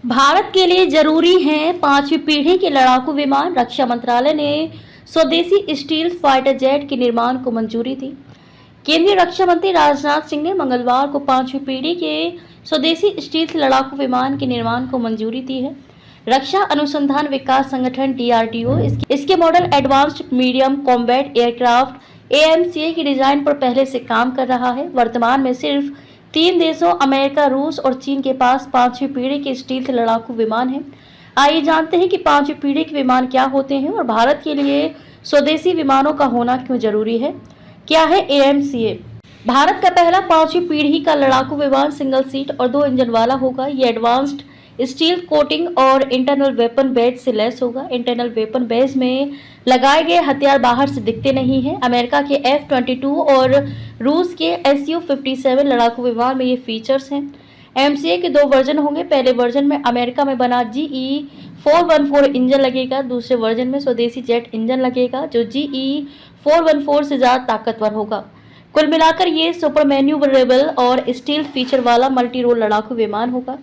भारत के लिए जरूरी हैं 5वीं पीढ़ी के लड़ाकू विमान। रक्षा मंत्रालय ने स्वदेशी स्टील फाइटर जेट के निर्माण को मंजूरी दी। केंद्रीय रक्षा मंत्री राजनाथ सिंह ने मंगलवार को 5वीं पीढ़ी के स्वदेशी स्टील लड़ाकू विमान के निर्माण को मंजूरी दी है। रक्षा अनुसंधान विकास संगठन DRDO इसके model advanced medium combat aircraft AMCA की डिजाइन पर पहले से काम कर रहा है। वर्तमान में सिर्फ 3 देशों अमेरिका, रूस और चीन के पास 5वीं पीढ़ी के स्टील लड़ाकू विमान है। आइए जानते हैं कि 5वीं पीढ़ी के विमान क्या होते हैं और भारत के लिए स्वदेशी विमानों का होना क्यों जरूरी है। क्या है AMCA? भारत का पहला 5वीं पीढ़ी का लड़ाकू विमान सिंगल सीट और 2 इंजन वाला होगा। ये एडवांस्ड स्टील कोटिंग और इंटरनल वेपन बेज से लैस होगा। इंटरनल वेपन बेज में लगाए गए हथियार बाहर से दिखते नहीं हैं। अमेरिका के F-22 और रूस के Su-57 लड़ाकू विमान में ये फीचर्स हैं। MCA के 2 वर्जन होंगे। पहले वर्जन में अमेरिका में बना GE-414 इंजन लगेगा। दूसरे वर्जन में स्वदेशी जेट इंजन लगेगा जो GE-414 से ज़्यादा ताकतवर होगा। कुल मिलाकर ये सुपर मैन्यूवरेबल और स्टील फीचर वाला मल्टी रोल लड़ाकू विमान होगा।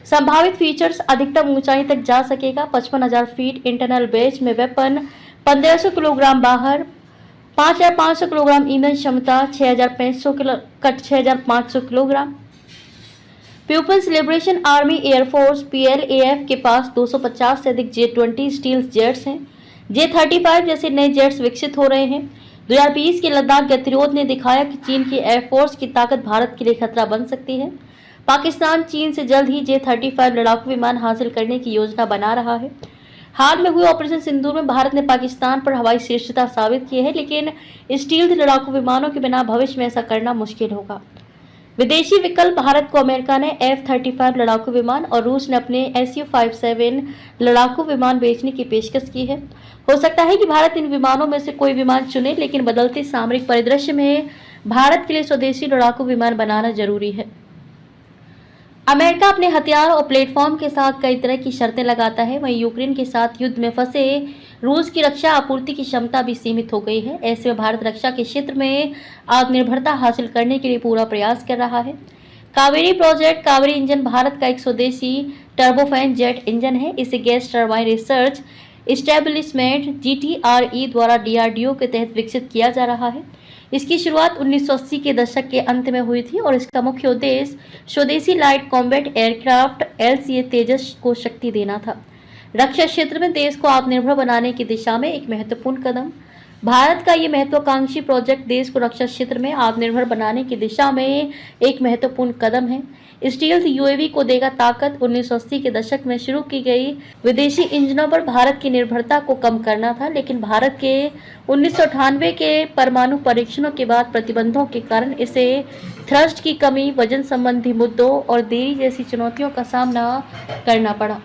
संभावित फीचर्स: अधिकतम ऊंचाई तक जा सकेगा 55,000 फीट। इंटरनल बेज में वेपन 1500 किलोग्राम बाहर, 5,500 किलोग्राम ईंधन क्षमता, 6,500 kilogram. People's Liberation Army Air Force PLAF के पास 250 से अधिक J-20 स्टील जेट्स हैं। J-35 जैसे नए जेट्स विकसित हो रहे हैं। 2020 के लद्दाख गतिरोध ने दिखाया कि चीन की एयरफोर्स की ताकत भारत के लिए खतरा बन सकती है। पाकिस्तान चीन से जल्द ही J-35 लड़ाकू विमान हासिल करने की योजना बना रहा है। हाल में हुए ऑपरेशन सिंदूर में भारत ने पाकिस्तान पर हवाई श्रेष्ठता साबित की है, लेकिन स्टील लड़ाकू विमानों के बिना भविष्य में ऐसा करना मुश्किल होगा। विदेशी विकल्प: भारत को अमेरिका ने F-35 लड़ाकू विमान और रूस ने अपने Su-57 लड़ाकू विमान बेचने की पेशकश की है। हो सकता है कि भारत इन विमानों में से कोई विमान चुने, लेकिन बदलते सामरिक परिदृश्य में भारत के लिए स्वदेशी लड़ाकू विमान बनाना जरूरी है। अमेरिका अपने हथियार और प्लेटफॉर्म के साथ कई तरह की शर्तें लगाता है। वहीं यूक्रेन के साथ युद्ध में फंसे रूस की रक्षा आपूर्ति की क्षमता भी सीमित हो गई है। ऐसे में भारत रक्षा के क्षेत्र में आत्मनिर्भरता हासिल करने के लिए पूरा प्रयास कर रहा है। कावेरी प्रोजेक्ट: कावेरी इंजन भारत का एक स्वदेशी टर्बोफैन जेट इंजन है। इसे gas turbine research establishment GTRE द्वारा DRDO के तहत विकसित किया जा रहा है। इसकी शुरुआत 1980 के दशक के अंत में हुई थी और इसका मुख्य उद्देश्य स्वदेशी लाइट कॉम्बैट एयरक्राफ्ट LCA तेजस को शक्ति देना था। रक्षा क्षेत्र में देश को आत्मनिर्भर बनाने की दिशा में एक महत्वपूर्ण कदम। भारत का ये महत्वाकांक्षी प्रोजेक्ट देश को रक्षा क्षेत्र में आत्मनिर्भर बनाने की दिशा में एक महत्वपूर्ण कदम है। स्टील्थ UAV को देगा ताकत। 1980 के दशक में शुरू की गई विदेशी इंजनों पर भारत की निर्भरता को कम करना था, लेकिन भारत के 1998 के परमाणु परीक्षणों के बाद प्रतिबंधों के कारण इसे थ्रस्ट की कमी, वजन संबंधी मुद्दों और देरी जैसी चुनौतियों का सामना करना पड़ा।